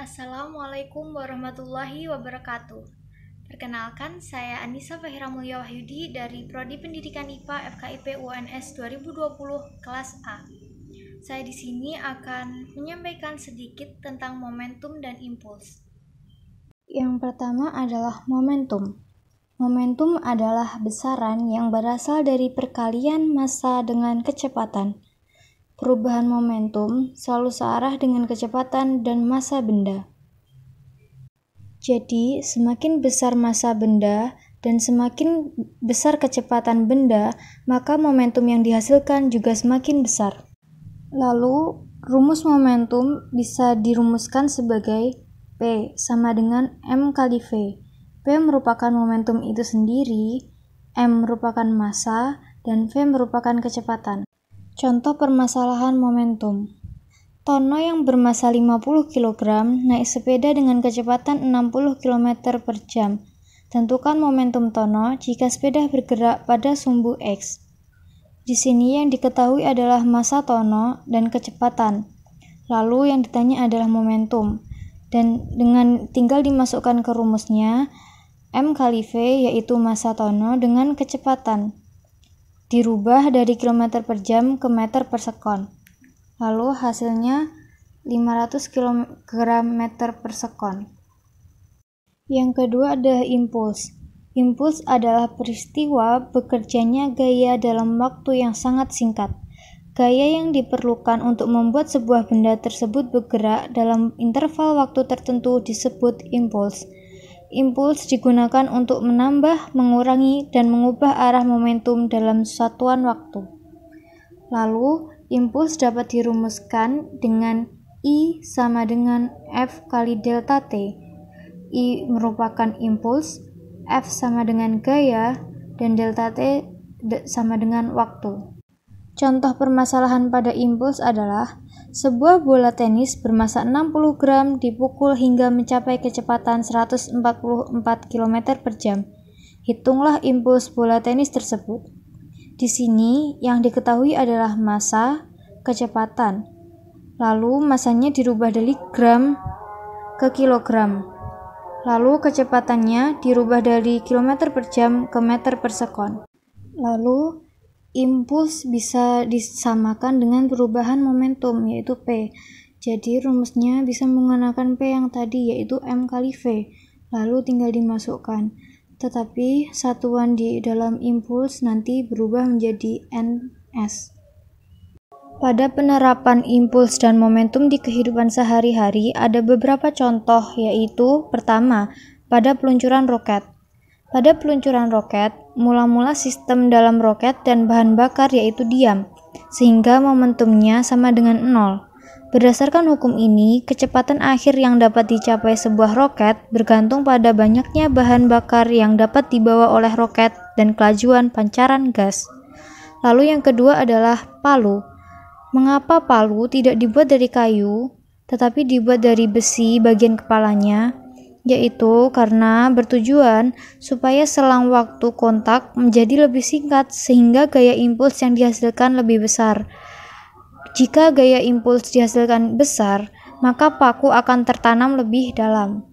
Assalamualaikum warahmatullahi wabarakatuh. Perkenalkan, saya Anissa Fahira Mulya Wahyudi dari Prodi Pendidikan IPA FKIP UNS 2020 kelas A. Saya di sini akan menyampaikan sedikit tentang momentum dan impuls. Yang pertama adalah momentum. Momentum adalah besaran yang berasal dari perkalian massa dengan kecepatan. Perubahan momentum selalu searah dengan kecepatan dan massa benda. Jadi, semakin besar massa benda dan semakin besar kecepatan benda, maka momentum yang dihasilkan juga semakin besar. Lalu, rumus momentum bisa dirumuskan sebagai P sama dengan M kali V. P merupakan momentum itu sendiri, M merupakan massa, dan V merupakan kecepatan. Contoh permasalahan momentum. Tono yang bermassa 50 kg naik sepeda dengan kecepatan 60 km per jam. Tentukan momentum Tono jika sepeda bergerak pada sumbu X. Di sini yang diketahui adalah massa Tono dan kecepatan. Lalu yang ditanya adalah momentum. Dan dengan tinggal dimasukkan ke rumusnya, M kali V yaitu massa Tono dengan kecepatan. Dirubah dari km per jam ke meter per sekon. Lalu hasilnya 500 km per sekon. Yang kedua adalah impuls. Impuls adalah peristiwa bekerjanya gaya dalam waktu yang sangat singkat. Gaya yang diperlukan untuk membuat sebuah benda tersebut bergerak dalam interval waktu tertentu disebut impuls. Impuls digunakan untuk menambah, mengurangi, dan mengubah arah momentum dalam satuan waktu. Lalu, impuls dapat dirumuskan dengan I sama dengan F kali delta T. I merupakan impuls, F sama dengan gaya, dan delta T sama dengan waktu. Contoh permasalahan pada impuls adalah sebuah bola tenis bermassa 60 gram dipukul hingga mencapai kecepatan 144 km per jam. Hitunglah impuls bola tenis tersebut. Di sini yang diketahui adalah massa, kecepatan. Lalu massanya dirubah dari gram ke kilogram. Lalu kecepatannya dirubah dari km per jam ke meter per sekon. Lalu impuls bisa disamakan dengan perubahan momentum, yaitu P. Jadi rumusnya bisa menggunakan P yang tadi, yaitu M kali V. Lalu tinggal dimasukkan. Tetapi satuan di dalam impuls nanti berubah menjadi Ns. Pada penerapan impuls dan momentum di kehidupan sehari-hari ada beberapa contoh, yaitu pertama, pada peluncuran roket. Pada peluncuran roket, mula-mula sistem dalam roket dan bahan bakar yaitu diam, sehingga momentumnya sama dengan 0. Berdasarkan hukum ini, kecepatan akhir yang dapat dicapai sebuah roket bergantung pada banyaknya bahan bakar yang dapat dibawa oleh roket dan kelajuan pancaran gas. Lalu yang kedua adalah palu. Mengapa palu tidak dibuat dari kayu, tetapi dibuat dari besi bagian kepalanya? Yaitu karena bertujuan supaya selang waktu kontak menjadi lebih singkat sehingga gaya impuls yang dihasilkan lebih besar. Jika gaya impuls dihasilkan besar, maka paku akan tertanam lebih dalam.